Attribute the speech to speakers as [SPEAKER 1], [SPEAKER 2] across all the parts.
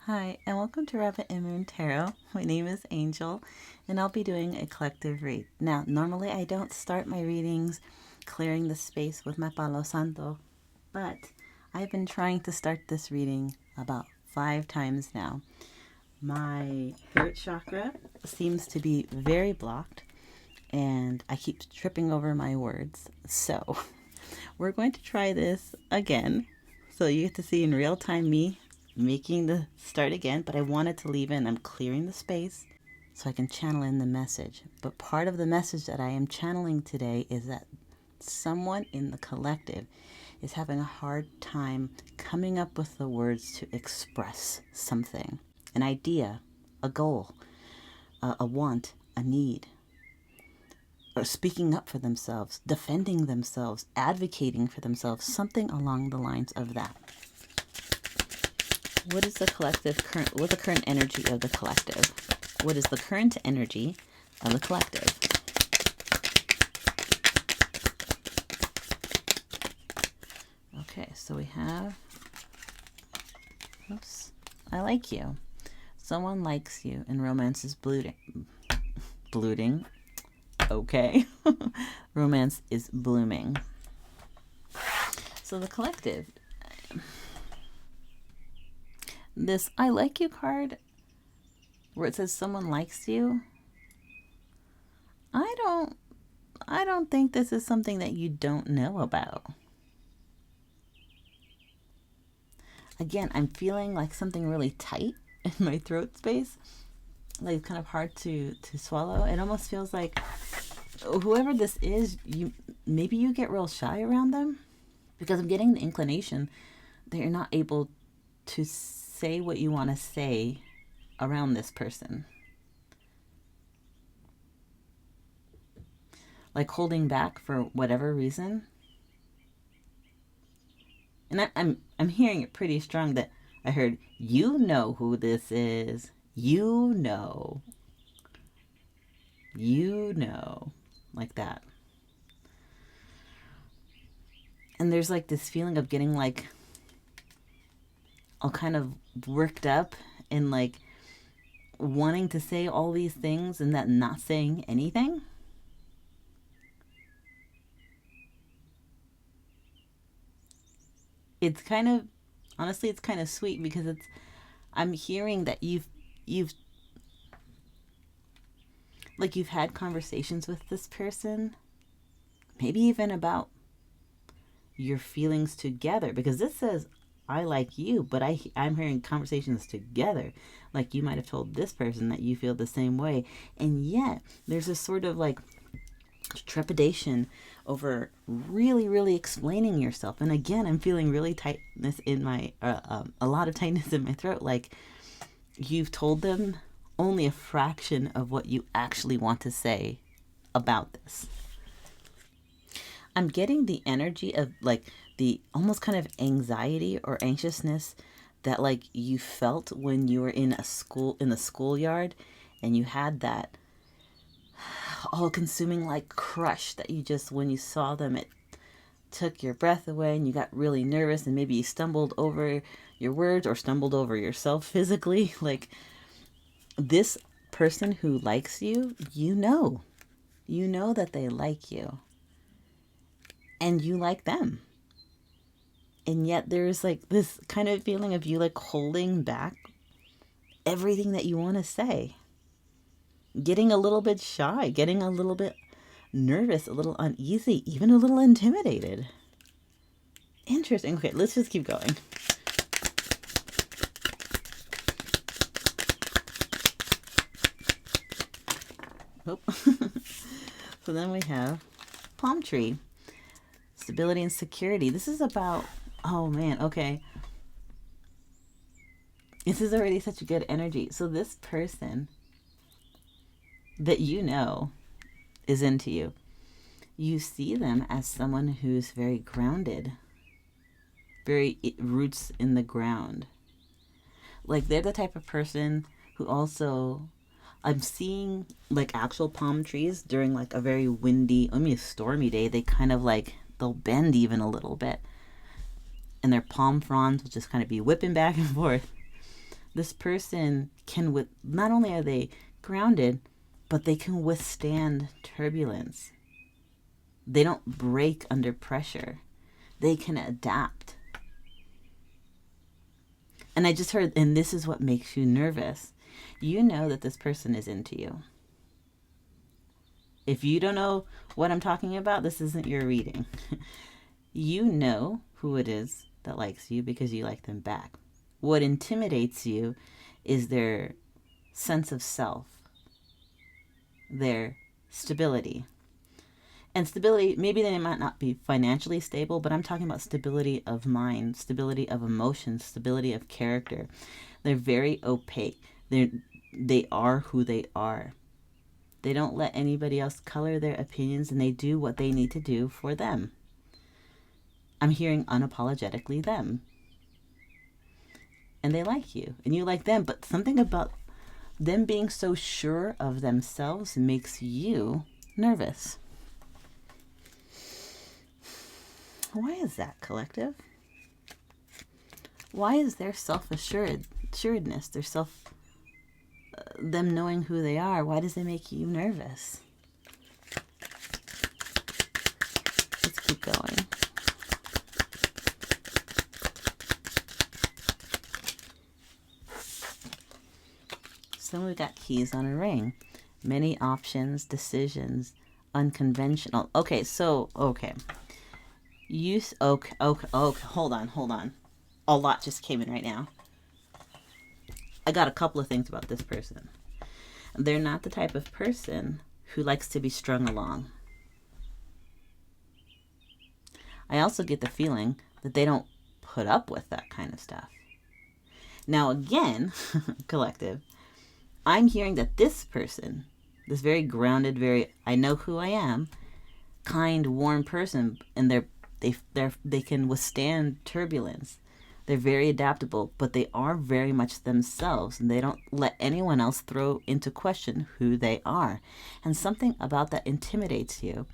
[SPEAKER 1] Hi, and welcome to Rabbit and Moon Tarot. My name is Angel, and I'll be doing a collective read. Now, normally I don't start my readings clearing the space with my Palo Santo, but I've been trying to start this reading about 5 times now. My throat chakra seems to be very blocked, and I keep tripping over my words. So, we're going to try this again. So, you get to see in real time me making the start again, but I wanted to leave in. I'm clearing the space so I can channel in the message. But part of the message that I am channeling today is that someone in the collective is having a hard time coming up with the words to express something, an idea, a goal, a want, a need, or speaking up for themselves, defending themselves, advocating for themselves, something along the lines of that. What is the collective current? What's the current energy of the collective? What is the current energy of the collective? Okay, so we have, oops, I like you. Someone likes you and romance is blooding. Okay. Romance is blooming. So the collective, this I like you card where it says someone likes you, I don't think this is something that you don't know about. Again, I'm feeling like something really tight in my throat space, like kind of hard to swallow. It almost feels like whoever this is, maybe you get real shy around them, because I'm getting the inclination that you're not able to say what you want to say around this person. Like holding back for whatever reason. And I'm hearing it pretty strong that I heard, you know who this is. You know. Like that. And there's like this feeling of getting like all kind of worked up and like wanting to say all these things and that not saying anything. It's kind of, honestly, it's kind of sweet because I'm hearing that you've had conversations with this person, maybe even about your feelings together, because this says I like you, but I'm hearing conversations together, like you might have told this person that you feel the same way, and yet there's a sort of like trepidation over really explaining yourself. And again, I'm feeling really tightness in my a lot of tightness in my throat, like you've told them only a fraction of what you actually want to say about this. I'm getting the energy of like the almost kind of anxiety or anxiousness that like you felt when you were in the schoolyard and you had that all consuming like crush that you just, when you saw them, it took your breath away and you got really nervous and maybe you stumbled over your words or stumbled over yourself physically. Like this person who likes you, you know that they like you and you like them. And yet there's like this kind of feeling of you like holding back everything that you want to say. Getting a little bit shy, getting a little bit nervous, a little uneasy, even a little intimidated. Interesting. Okay, let's just keep going. Oh. So then we have palm tree. Stability and security. This is about, oh man, okay. This is already such a good energy. So this person that you know is into you, you see them as someone who's very grounded, very roots in the ground. Like they're the type of person who also, I'm seeing like actual palm trees during like a very windy, a stormy day. They kind of like, they'll bend even a little bit. And their palm fronds will just kind of be whipping back and forth. This person can, with not only are they grounded, but they can withstand turbulence. They don't break under pressure. They can adapt. And I just heard, and this is what makes you nervous. You know that this person is into you. If you don't know what I'm talking about, this isn't your reading. You know who it is that likes you because you like them back. What intimidates you is their sense of self, their stability. And stability, maybe they might not be financially stable, but I'm talking about stability of mind, stability of emotion, stability of character. They're very opaque. They are who they are. They don't let anybody else color their opinions, and they do what they need to do for them. I'm hearing unapologetically them. And they like you, and you like them, but something about them being so sure of themselves makes you nervous. Why is that, collective? Why is their self-assuredness, them knowing who they are, why does it make you nervous? Let's keep going. So we've got keys on a ring. Many options, decisions, unconventional. Okay. Okay, hold on. A lot just came in right now. I got a couple of things about this person. They're not the type of person who likes to be strung along. I also get the feeling that they don't put up with that kind of stuff. Now again, collective, I'm hearing that this person, this very grounded, very I know who I am, kind, warm person, and they can withstand turbulence. They're very adaptable, but they are very much themselves, and they don't let anyone else throw into question who they are. And something about that intimidates you.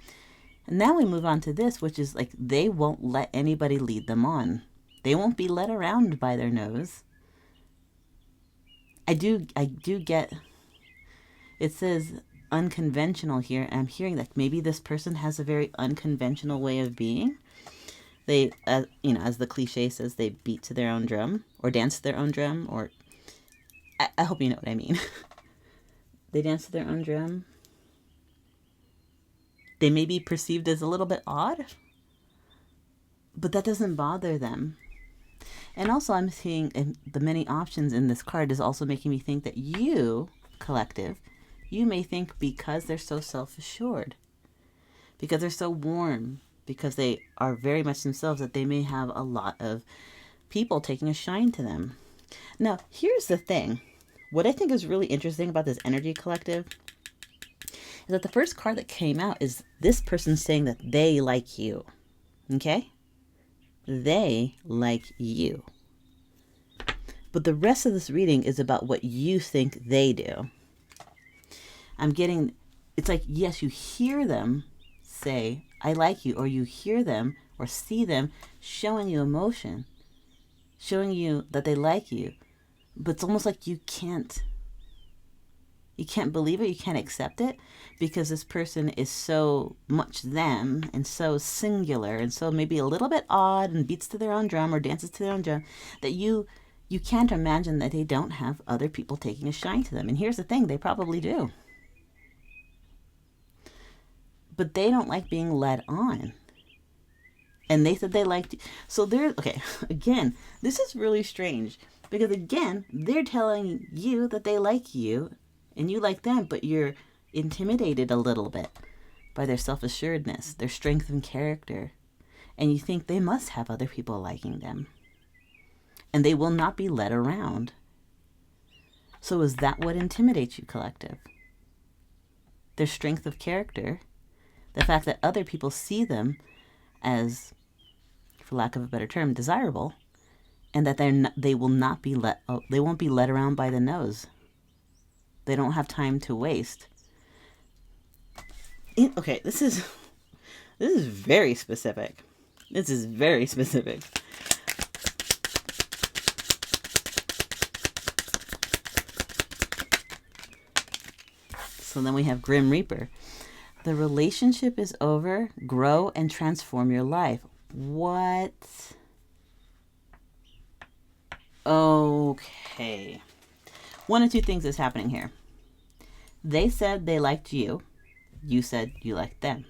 [SPEAKER 1] And now we move on to this, which is like they won't let anybody lead them on. They won't be led around by their nose. I do get, it says unconventional here, and I'm hearing that maybe this person has a very unconventional way of being. They, as the cliche says, they beat to their own drum or dance to their own drum, or I hope you know what I mean. They dance to their own drum. They may be perceived as a little bit odd, but that doesn't bother them. And also I'm seeing the many options in this card is also making me think that you, collective, you may think because they're so self-assured, because they're so warm, because they are very much themselves, that they may have a lot of people taking a shine to them. Now, here's the thing. What I think is really interesting about this energy, collective, is that the first card that came out is this person saying that they like you. Okay? They like you. But the rest of this reading is about what you think they do. I'm getting, it's like, yes, you hear them say, I like you, or you hear them or see them showing you emotion, showing you that they like you, but it's almost like you can't believe it, you can't accept it, because this person is so much them and so singular and so maybe a little bit odd and beats to their own drum or dances to their own drum, that you can't imagine that they don't have other people taking a shine to them. And here's the thing, they probably do. But they don't like being led on. And they said they liked, so they're, okay, again, this is really strange, because again, they're telling you that they like you and you like them, but you're intimidated a little bit by their self-assuredness, their strength and character, and you think they must have other people liking them, and they will not be led around. So is that what intimidates you, collective? Their strength of character, the fact that other people see them as, for lack of a better term, desirable, and that they won't be led around by the nose. They don't have time to waste. Okay, this is very specific. This is very specific. So then we have Grim Reaper. The relationship is over. Grow and transform your life. What? Okay. One of two things is happening here. They said they liked you. You said you liked them.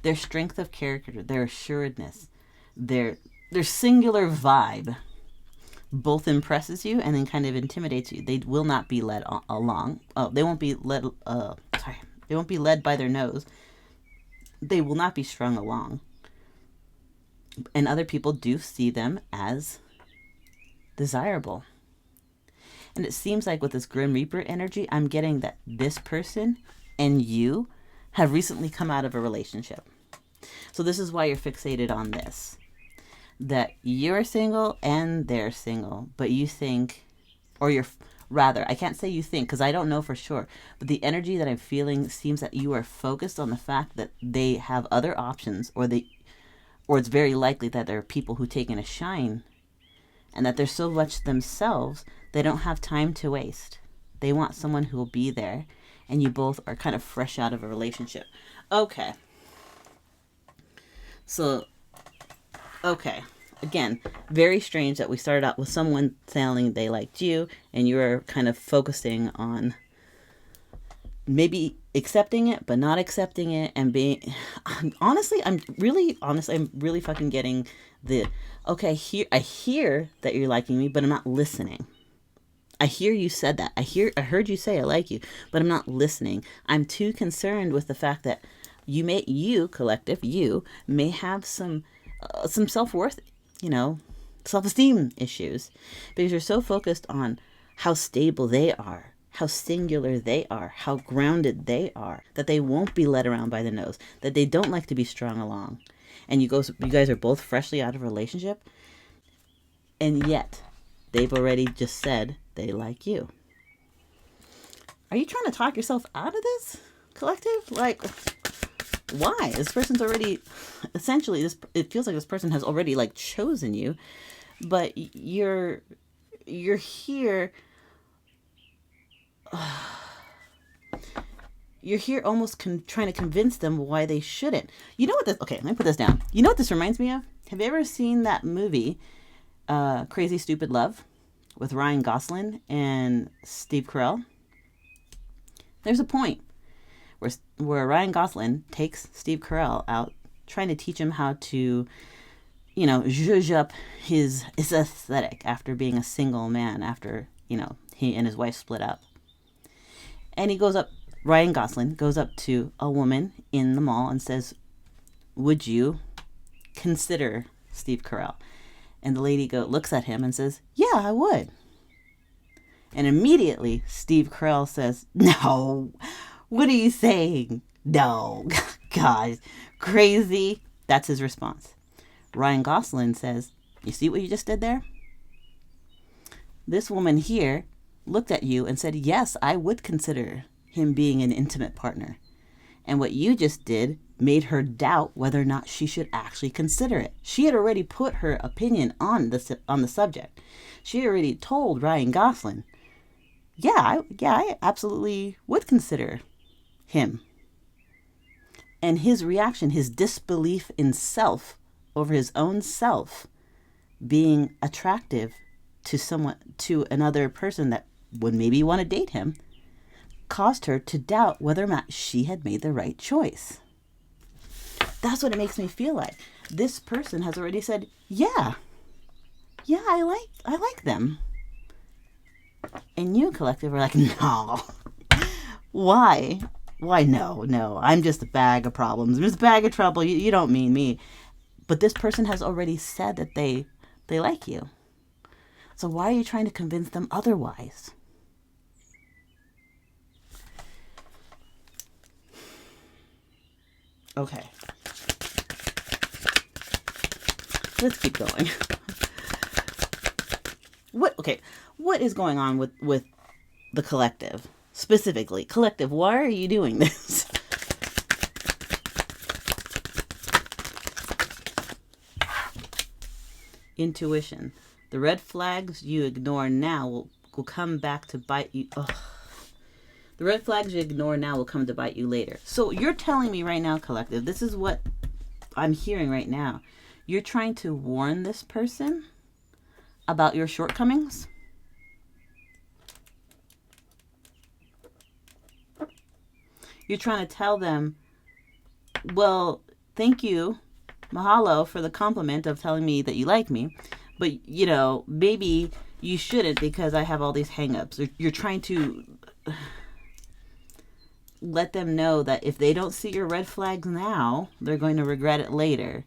[SPEAKER 1] Their strength of character, their assuredness, their singular vibe both impresses you and then kind of intimidates you. They will not be led along. They won't be led. They won't be led by their nose. They will not be strung along. And other people do see them as desirable. And it seems like with this Grim Reaper energy, I'm getting that this person and you have recently come out of a relationship. So this is why you're fixated on this. That you're single and they're single, but you think, or I can't say you think because I don't know for sure, but the energy that I'm feeling seems that you are focused on the fact that they have other options, or it's very likely that there are people who take in a shine, and that they're so much themselves they don't have time to waste. They want someone who will be there, and you both are kind of fresh out of a relationship. Okay. So, okay. Again, very strange that we started out with someone saying they liked you, and you were kind of focusing on maybe accepting it, but not accepting it, and being... Honestly, I'm really fucking getting okay, I hear that you're liking me, but I'm not listening. I hear you said that. I heard you say I like you, but I'm not listening. I'm too concerned with the fact that you may have some self-worth, self-esteem issues, because you're so focused on how stable they are, how singular they are, how grounded they are, that they won't be led around by the nose, that they don't like to be strung along. And you guys are both freshly out of a relationship, and yet they've already just said they like you. Are you trying to talk yourself out of this, collective? Like, why? This person's already, essentially, it feels like this person has already, chosen you, but you're here... You're here almost trying to convince them why they shouldn't. You know what this... Okay, let me put this down. You know what this reminds me of? Have you ever seen that movie, Crazy Stupid Love, with Ryan Gosling and Steve Carell? There's a point where Ryan Gosling takes Steve Carell out, trying to teach him how to, zhuzh up his aesthetic after being a single man, after, he and his wife split up. And Ryan Gosling goes up to a woman in the mall and says, "Would you consider Steve Carell?" And the lady looks at him and says, "Yeah, I would." And immediately Steve Carell says, "No, what are you saying? No, guys, crazy." That's his response. Ryan Gosling says, "You see what you just did there? This woman here looked at you and said, yes, I would consider him being an intimate partner. And what you just did made her doubt whether or not she should actually consider it. She had already put her opinion on the subject. She already told Ryan Gosling, I absolutely would consider him." And his reaction, his disbelief in self over his own self being attractive to another person that would maybe want to date him, caused her to doubt whether or not she had made the right choice. That's what it makes me feel like. This person has already said, yeah, I like them. And you, collective, are like, no. Why? Why, no, I'm just a bag of problems. I'm just a bag of trouble. You don't mean me. But this person has already said that they like you. So why are you trying to convince them otherwise? Okay. Let's keep going. What is going on with the collective? Specifically, collective, why are you doing this? Intuition. The red flags you ignore now will come back to bite you. Ugh. The red flags you ignore now will come to bite you later. So you're telling me right now, collective, this is what I'm hearing right now. You're trying to warn this person about your shortcomings? You're trying to tell them, well, thank you, mahalo for the compliment of telling me that you like me, but, maybe you shouldn't because I have all these hang-ups. You're trying to let them know that if they don't see your red flags now, they're going to regret it later.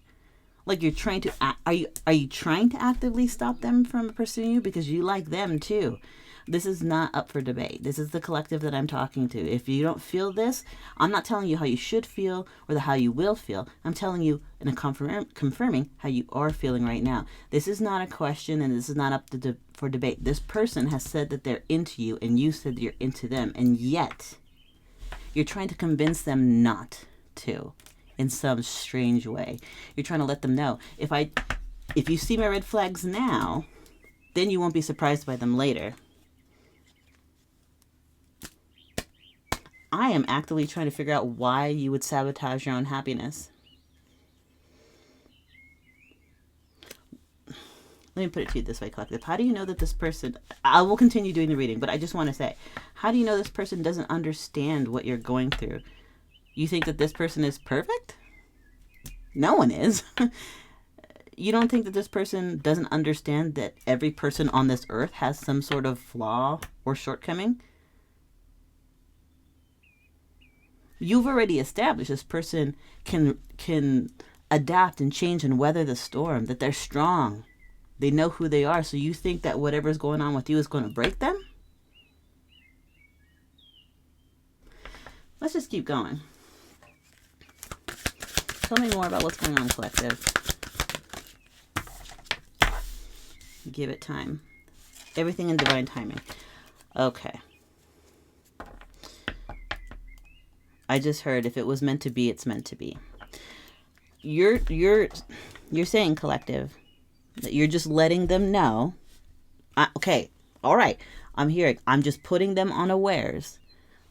[SPEAKER 1] Like you're trying to, are you trying to actively stop them from pursuing you because you like them too? This is not up for debate. This is the collective that I'm talking to. If you don't feel this, I'm not telling you how you should feel or how you will feel. I'm telling you and confirming how you are feeling right now. This is not a question and this is not up for debate. This person has said that they're into you and you said you're into them, and yet you're trying to convince them not to in some strange way. You're trying to let them know, if you see my red flags now, then you won't be surprised by them later. I am actively trying to figure out why you would sabotage your own happiness. Let me put it to you this way, collective. How do you know that this person, I will continue doing the reading, but I just want to say, how do you know this person doesn't understand what you're going through? You think that this person is perfect? No one is. You don't think that this person doesn't understand that every person on this earth has some sort of flaw or shortcoming? You've already established this person can adapt and change and weather the storm, that they're strong. They know who they are. So you think that whatever's going on with you is going to break them? Let's just keep going. Tell me more about what's going on, collective. Give it time. Everything in divine timing. Okay. I just heard if it was meant to be, it's meant to be. You're saying, collective, that you're just letting them know. Okay, all right. I'm hearing. I'm just putting them unawares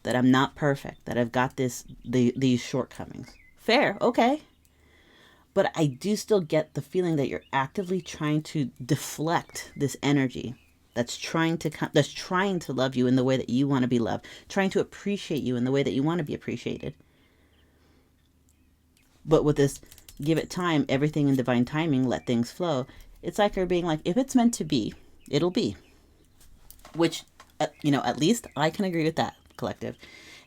[SPEAKER 1] that I'm not perfect, that I've got these shortcomings. Fair, okay. But I do still get the feeling that you're actively trying to deflect this energy that's trying to love you in the way that you want to be loved, trying to appreciate you in the way that you want to be appreciated. But with this, give it time, everything in divine timing, let things flow. It's like her being like, if it's meant to be, it'll be. Which, at least I can agree with that, collective.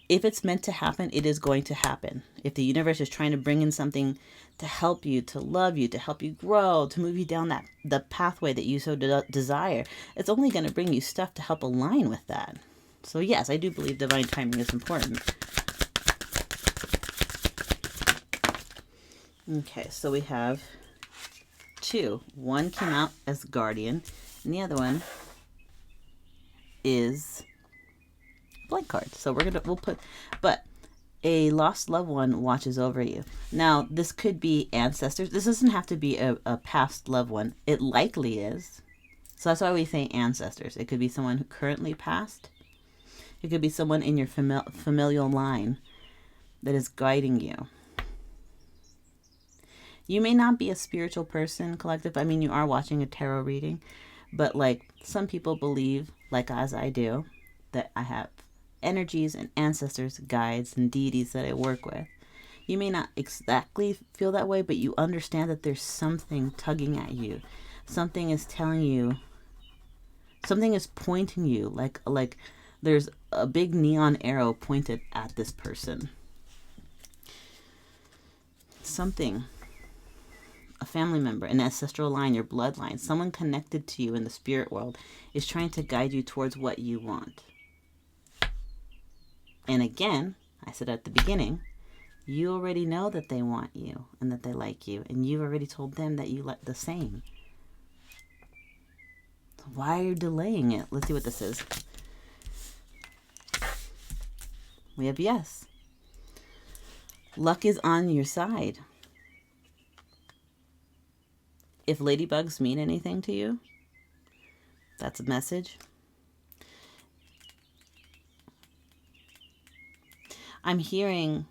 [SPEAKER 1] If it's meant to happen, it is going to happen. If the universe is trying to bring in something to help you, to love you, to help you grow, to move you down the pathway that you so desire, it's only going to bring you stuff to help align with that. So yes, I do believe divine timing is important. Okay, so we have two. One came out as guardian, and the other one is blank card. So we'll put, but a lost loved one watches over you. Now, this could be ancestors. This doesn't have to be a past loved one. It likely is. So that's why we say ancestors. It could be someone who currently passed. It could be someone in your familial line that is guiding you. You may not be a spiritual person, collective. I mean, you are watching a tarot reading, but like some people believe, like as I do, that I have energies and ancestors, guides, and deities that I work with. You may not exactly feel that way, but you understand that there's something tugging at you. Something is telling you, something is pointing you, like there's a big neon arrow pointed at this person. Something, a family member, an ancestral line, your bloodline, someone connected to you in the spirit world is trying to guide you towards what you want. And again, I said at the beginning, you already know that they want you and that they like you. And you've already told them that you like the same. So why are you delaying it? Let's see what this is. We have yes. Luck is on your side. If ladybugs mean anything to you, that's a message. I'm hearing,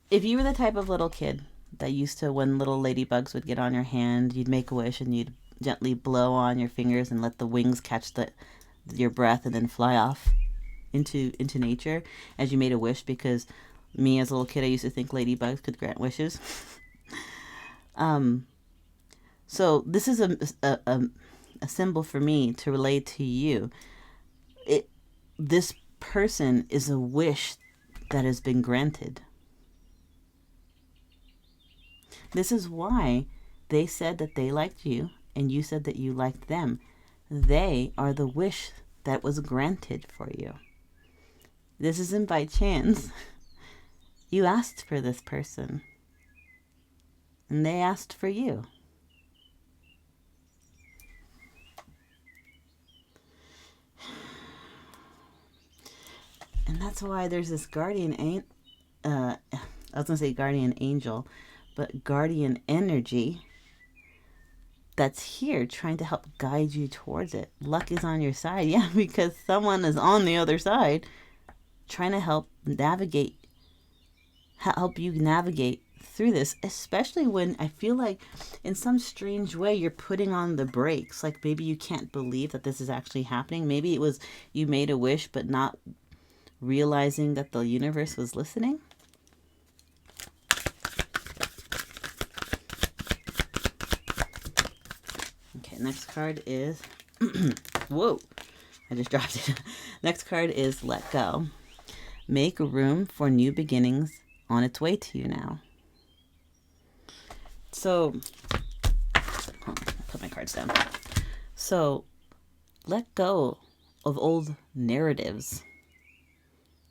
[SPEAKER 1] if you were the type of little kid that used to, when little ladybugs would get on your hand, you'd make a wish and you'd gently blow on your fingers and let the wings catch your breath and then fly off into nature as you made a wish, because me as a little kid, I used to think ladybugs could grant wishes. So this is a symbol for me to relate to you. This person is a wish that has been granted. This is why they said that they liked you and you said that you liked them. They are the wish that was granted for you. This isn't by chance. You asked for this person and they asked for you. And that's why there's this guardian I was going to say guardian angel, but guardian energy that's here trying to help guide you towards it. Luck is on your side. Yeah, because someone is on the other side trying to help you navigate through this, especially when I feel like in some strange way you're putting on the brakes. Like maybe you can't believe that this is actually happening. Maybe it was you made a wish but not realizing that the universe was listening. Okay, next card is whoa, I just dropped it. Next card is let go. Make room for new beginnings on its way to you now. So, put my cards down. So, let go of old narratives.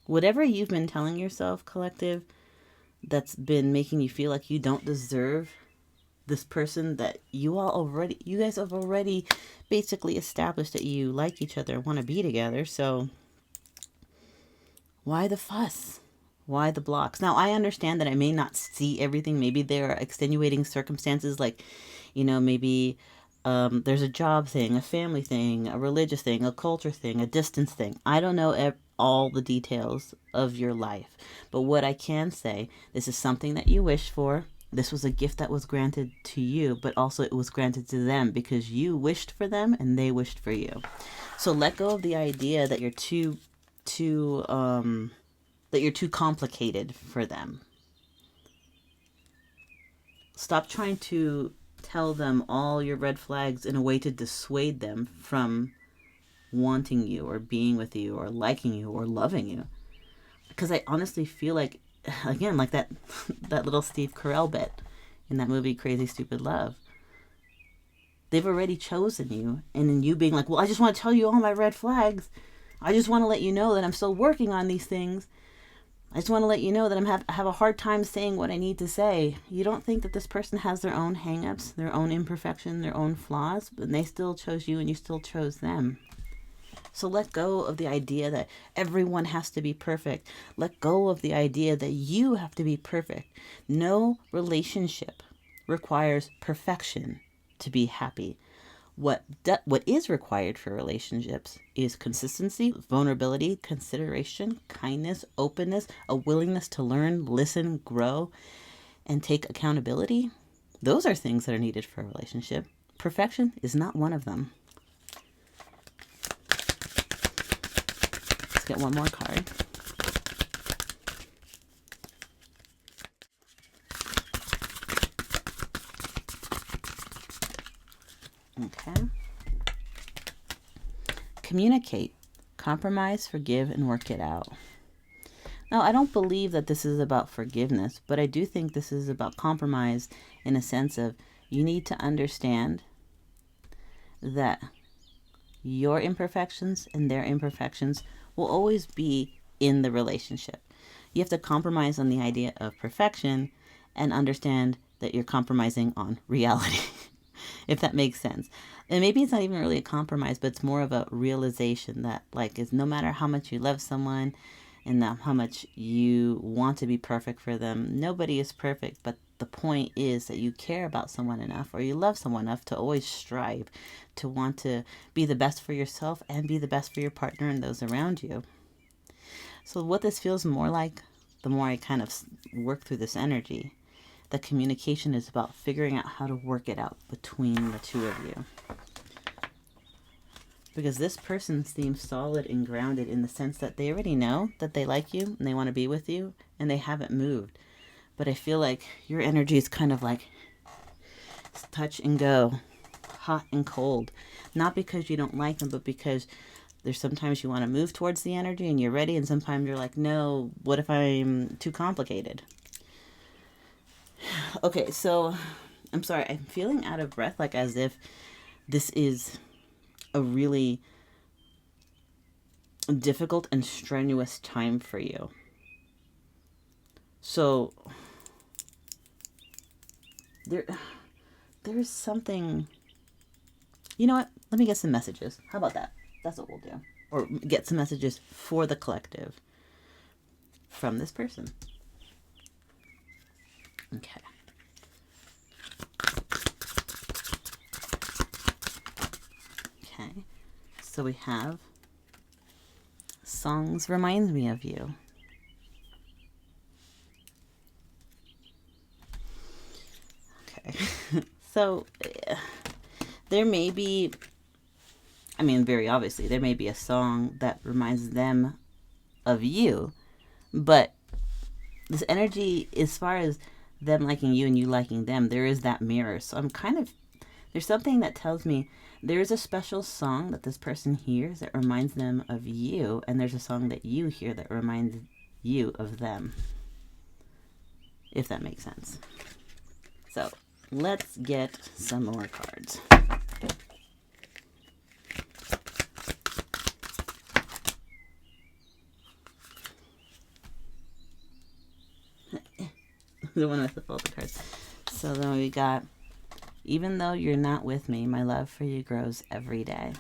[SPEAKER 1] Whatever you've been telling yourself, collective, that's been making you feel like you don't deserve this person that you guys have already basically established that you like each other and want to be together. So why the fuss? Why the blocks? Now, I understand that I may not see everything. Maybe there are extenuating circumstances, like, maybe there's a job thing, a family thing, a religious thing, a culture thing, a distance thing. I don't know all the details of your life. But what I can say, this is something that you wished for. This was a gift that was granted to you, but also it was granted to them because you wished for them and they wished for you. So let go of the idea that you're too complicated for them. Stop trying to tell them all your red flags in a way to dissuade them from wanting you or being with you or liking you or loving you. Because I honestly feel like, again, like that little Steve Carell bit in that movie Crazy Stupid Love. They've already chosen you, and then you being like, well, I just want to tell you all my red flags. I just want to let you know that I'm still working on these things. I just want to let you know that I have a hard time saying what I need to say. You don't think that this person has their own hang-ups, their own imperfection, their own flaws, but they still chose you and you still chose them. So let go of the idea that everyone has to be perfect. Let go of the idea that you have to be perfect. No relationship requires perfection to be happy. What is required for relationships is consistency, vulnerability, consideration, kindness, openness, a willingness to learn, listen, grow, and take accountability. Those are things that are needed for a relationship. Perfection is not one of them. Let's get one more card. Okay. Communicate, compromise, forgive, and work it out. Now, I don't believe that this is about forgiveness, but I do think this is about compromise in a sense of you need to understand that your imperfections and their imperfections will always be in the relationship. You have to compromise on the idea of perfection and understand that you're compromising on reality, if that makes sense. And maybe it's not even really a compromise, but it's more of a realization that, like, is no matter how much you love someone and how much you want to be perfect for them, nobody is perfect. But the point is that you care about someone enough, or you love someone enough to always strive to want to be the best for yourself and be the best for your partner and those around you. So what this feels more like, the more I kind of work through this energy, the communication is about figuring out how to work it out between the two of you. Because this person seems solid and grounded in the sense that they already know that they like you and they want to be with you and they haven't moved. But I feel like your energy is kind of like touch and go, hot and cold. Not because you don't like them, but because there's sometimes you want to move towards the energy and you're ready, and sometimes you're like, no, what if I'm too complicated? Okay, so I'm sorry, I'm feeling out of breath, like as if this is a really difficult and strenuous time for you. So there's something, you know what? Let me get some messages. How about that? That's what we'll do. Or get some messages for the collective from this person. Okay. Okay. So we have songs remind me of you. Okay. So there may be, I mean, very obviously, there may be a song that reminds them of you, but this energy, as far as them liking you and you liking them, there is that mirror. So I'm kind of, there's something that tells me there is a special song that this person hears that reminds them of you, and there's a song that you hear that reminds you of them, if that makes sense. So let's get some more cards. The one with all the cards. So then we got, even though you're not with me, my love for you grows every day.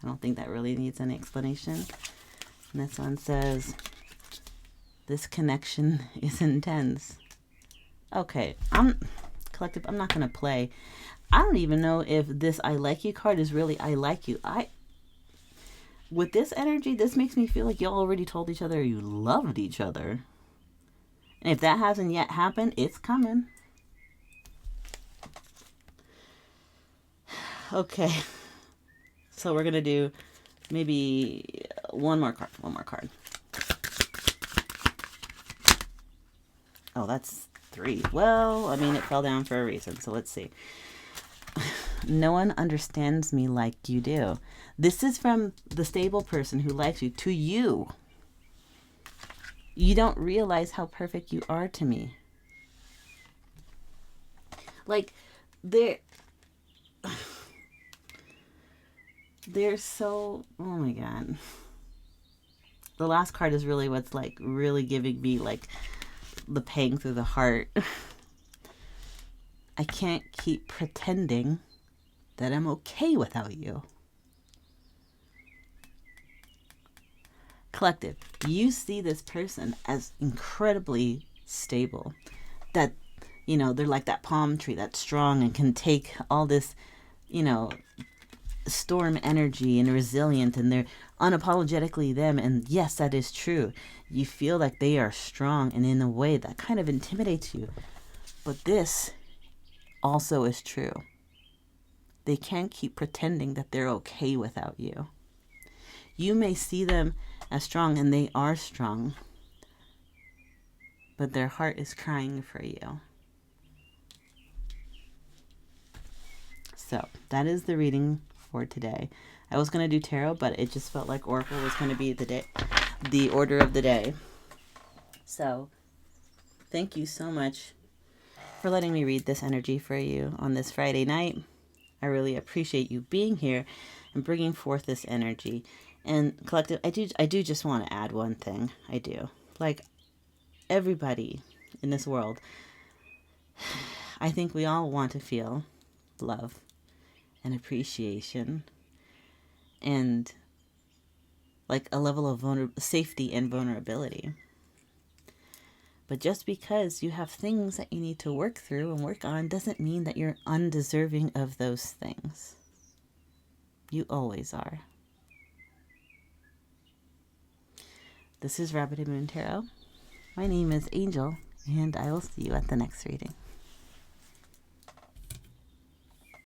[SPEAKER 1] I don't think that really needs any explanation. And this one says, this connection is intense. Okay, collective, I'm not going to play. I don't even know if this I like you card is really I like you. With this energy, this makes me feel like y'all already told each other you loved each other. And if that hasn't yet happened, it's coming. Okay. So we're going to do maybe one more card. Oh, that's 3. Well, I mean, it fell down for a reason. So let's see. No one understands me like you do. This is from the stable person who likes you to you. You don't realize how perfect you are to me. Like, they're so, oh my God. The last card is really what's like really giving me like the pang through the heart. I can't keep pretending that I'm okay without you. Collective, you see this person as incredibly stable. That, you know, they're like that palm tree that's strong and can take all this, you know, storm energy and resilient, and they're unapologetically them. And yes, that is true. You feel like they are strong, and in a way that kind of intimidates you. But this also is true. They can't keep pretending that they're okay without you. You may see them as strong, and they are strong, but their heart is crying for you. So that is the reading for today. I was going to do tarot, but it just felt like Oracle was going to be the order of the day. So thank you so much for letting me read this energy for you on this Friday night. I really appreciate you being here and bringing forth this energy. And collective, I do just want to add one thing. I do. Like, everybody in this world, I think we all want to feel love and appreciation and like a level of safety and vulnerability. But just because you have things that you need to work through and work on doesn't mean that you're undeserving of those things. You always are. This is Rabbit and Moon Tarot. My name is Angel, and I will see you at the next reading.